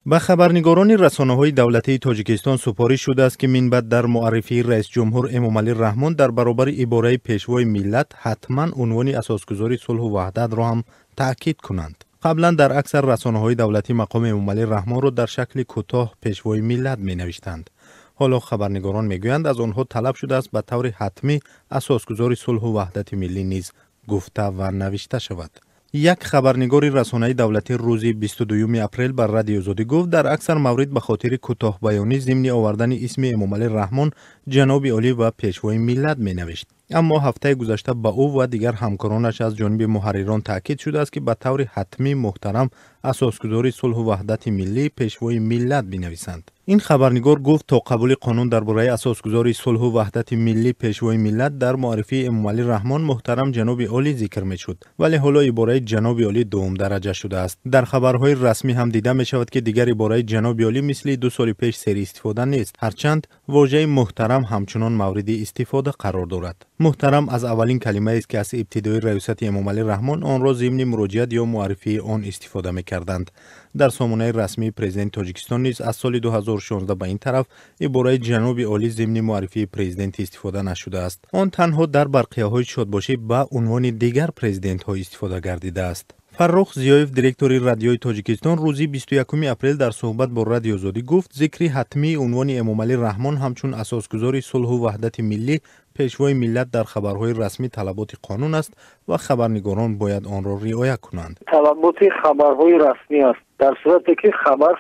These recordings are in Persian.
به خبرنگاران رسانه‌های دولتی تاجیکستان سپارش شده است که منبع در معرفی رئیس جمهور امامعلی رحمان در برابر عباره پیشوای ملت حتما عنوان اساسگذاری صلح و وحدت را هم تاکید کنند. قبلا در اکثر رسانه‌های دولتی مقام امامعلی رحمان را در شکل کوتاه پیشوای ملت می‌نوشتند. حالا خبرنگاران میگویند از آنها طلب شده است به طور حتمی اساسگذاری صلح و وحدت ملی نیز گفته و نوشته شود. یک خبرنگار رسانه‌ای دولتی روز 22 اپریل بر رادیو آزادی گفت در اکثر موارد به خاطر کوتاه بیانی ضمن آوردن اسم امامعلی رحمان جناب عالی و پیشوای ملت می‌نوشت. اما هفته گذشته به او و دیگر همکارانش از جانب محرران تاکید شده است که به طور حتمی محترم اساسگذاری صلح و وحدت ملی پیشوای ملت بنویسند. این خبرنگار گفت تا قبول قانون درباره اساسگذاری صلح و وحدت ملی پیشوای ملت در معرفی امامعلی رحمان محترم جناب عالی ذکر میشد، ولی حالا عباره جناب عالی دوم درجه شده است. در خبرهای رسمی هم دیده می شود که دیگر عباره جناب عالی مثل 2 سال پیش سری استفاده نیست، هرچند واژه محترم همچنان مورد استفاده قرار دارد. محترم از اولین کلمه است که از ابتدای ریاست امامعلی رحمان آن را ضمن مراجعت یا معرفی آن استفاده می‌کردند. در سامانه رسمی پرزیدنت تاجیکستان نیز از سال 2016 به این طرف عباره جناب عالی ضمن معرفی پرزیدنت استفاده نشده است. آن تنها در برقیه‌های شادباشی به عنوان دیگر پرزیدنت‌ها استفاده گردیده است. فرخ زیایف دیرکتور رادیوی تاجیکستان روز 21 اپریل در صحبت با رادیو آزادی گفت ذکر حتمی عنوان امامعلی رحمان همچون اساسگذاری صلح و وحدت ملی پیشوای ملت در خبرهای رسمی طلبات قانون است و خبرنگاران باید آن را رعایت کنند. طلبات خبرهای رسمی است در صورتی که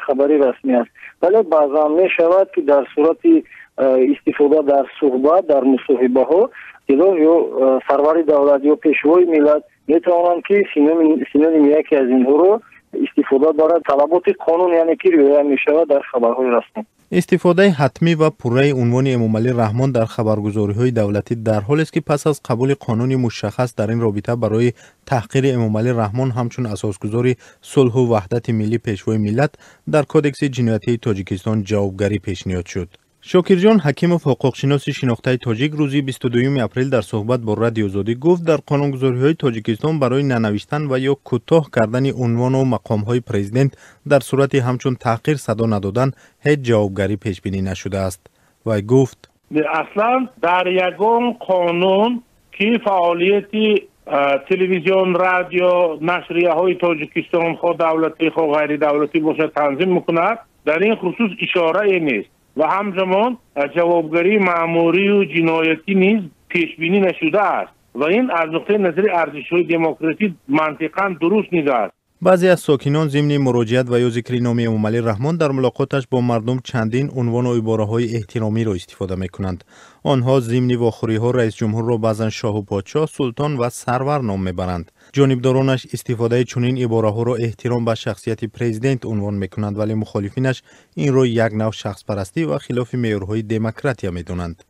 خبری رسمی است، ولی بعضا می شود که در صورت استفاده در صحبت در مصاحبه ها یا سرور دولت یا پیشوای ملت می توانند که سینونیم یکی از اینها رو استفاده دارد. طلبات قانون یعنی که رعایت می شود در خبرهای رسمی. استفاده حتمی و پوره عنوان امامعلی رحمان در خبرگزاری‌های دولتی در حالی است که پس از قبول قانونی مشخص در این رابطه برای تحقیر امامعلی رحمان همچون اساسگذاری صلح و وحدت ملی پیشوای ملت در کدکس جنایتی تاجیکستان جوابگری پیشنهاد شد. شاکرجان حکیم و حقوقشناس شناخته تاجیک روز 22 اپریل در صحبت با رادیو آزادی گفت در قانونگذاری‌های تاجیکستان برای ننوشتن و یا کوتاه کردن عنوان و مقام‌های پرزیدنت در صورت همچون تحقیر صدا ندادن هیچ جوابگری پیش بینی نشده است. و گفت اصلا در یگان قانون که فعالیت تلویزیون، رادیو، نشریه‌های تاجیکستان خود دولتی خود غیر دولتی باشه تنظیم می‌کند، در این خصوص اشاره نیست و همزمان جوابگری مأموری و جنایتی نیز پیش بینی نشده است و این از نقطه نظر ارزش‌های دموکراسی منطقاً درست نیست است. بعضی از ساکنان ضمن مراجعت و یا ذکر نام امامعلی رحمان در ملاقاتش با مردم چندین عنوان و عباره‌های احترامی را استفاده می‌کنند. آنها ضمن واخوری‌ها رئیس جمهور را بعضاً شاه و پادشاه، سلطان و سرور نام می‌برند. جانبدارانش استفاده چنین عباره‌ها را احترام به شخصیت پرزیدنت عنوان می‌کنند، ولی مخالفینش این را یک نوع شخص پرستی و خلاف معیارهای دموکراسی می‌دانند.